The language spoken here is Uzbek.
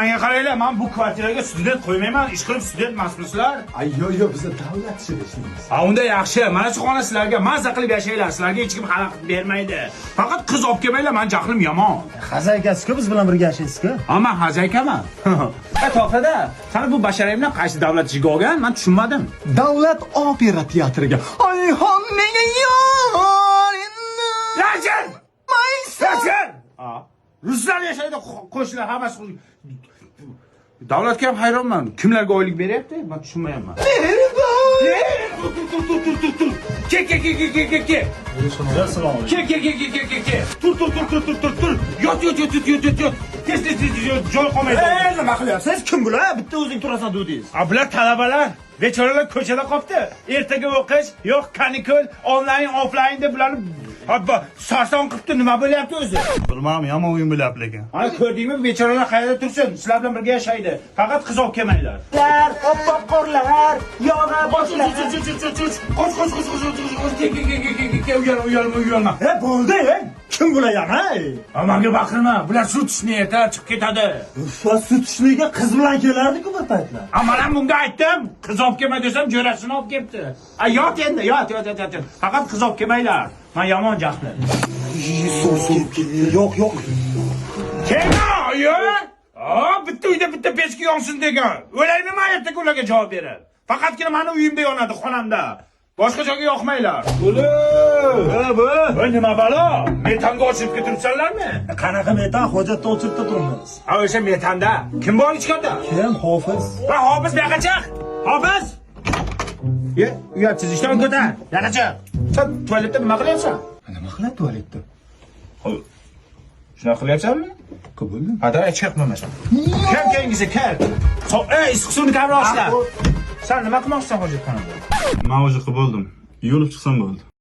manga qaranglar, men bu kvartiraga student qo'ymayman, ish qilib student emasmisizlar? Ay yo'q, biz davlat ishida ishlaymiz. Ha, unda yaxshi. Mana shu xona sizlarga mazza qilib yashanglar. Sizlarga hech kim xalaqit bermaydi. Faqat qiz olib kelmanglar, men jahlim yomon. Xazaykasiz-ku, biz bilan birga yashaysiz-ku. Ha, men xazaykaman. Ha, to'xtada. Qani bu basharayimdan qaysi davlat ishiga olgan? Men tushunmadim. Davlat opera teatriga. Ayxon nega yo'rinni? Rajin! Rajin! Ha. Ruslar yashaydi, qo'shnilar hammasi. Davlatga ham hayronman. Kimlarga oylik beryapti? Men tushunmayapman. Kel. Assalomu alaykum. Kel. Tur. Yot. Tez, joy qolmaydi. Nima qilyapsiz? Kim bular? Bitta o'zing turasan dedingiz. Bular talabalar. Bechoralar ko'chada qolibdi. Ertaga o'qish, yo'q kanikul, onlayn, offlayn deb bularni sarson qilibdi. Nima bo'lyapti o'zi? Bilmadim, yomon o'yin bo'lyapti lekin. Ana ko'rdingmi, bechoralar qayerda tursin? Sizlar bilan birga yashaydi. Faqat qiz olib kelmanglar. Oppoqorlar, yog'a boshlar. Qoch. Uyalma. Bo'ldi, kim bular yana? Menga baqirma. Bular sut ishni yetar, chiqib ketadi. Ufa sut ishliga qiz bilan kelardi-ku bir paytlar. Men ham bunga aytdim. Qiz olib kelma desam, jo'rasini olib kelibdi. Yot endi, yot. Faqat qiz olib kelmanglar. Men yomon jahli. Yo'q. Kelma, bitta uyda bitta pechka yonsin degan. O'laymi men ertaga ularga javob berib. Faqatgina meni uyimda yonadi, xonamda. Boshqa joyga yoqmanglar. Bu nima balo? Metanga ochib keturibsanlarmi? Qanaqa metan hojatda o'chiribda turibmiz. O'sha metanda. Kim bor ichkarida? Kim? Hofiz. Va Hofiz bu yoqqa chiq. Hofiz! Uyatsiz ishdan ko'tar. Yana chiq. Sen tualetda nima qilyapsan? Nima qiladi tualetda? Shuna qilyapsanmi? Bo'ldi. Hadar chiqmamasam. Kim keyingisi kel. Issiq suvni kamroq ochla. Sen nima qilmoqchisan hojatxonada? Men o'zi qilib bo'ldim. Yulib chiqsam bo'ldi.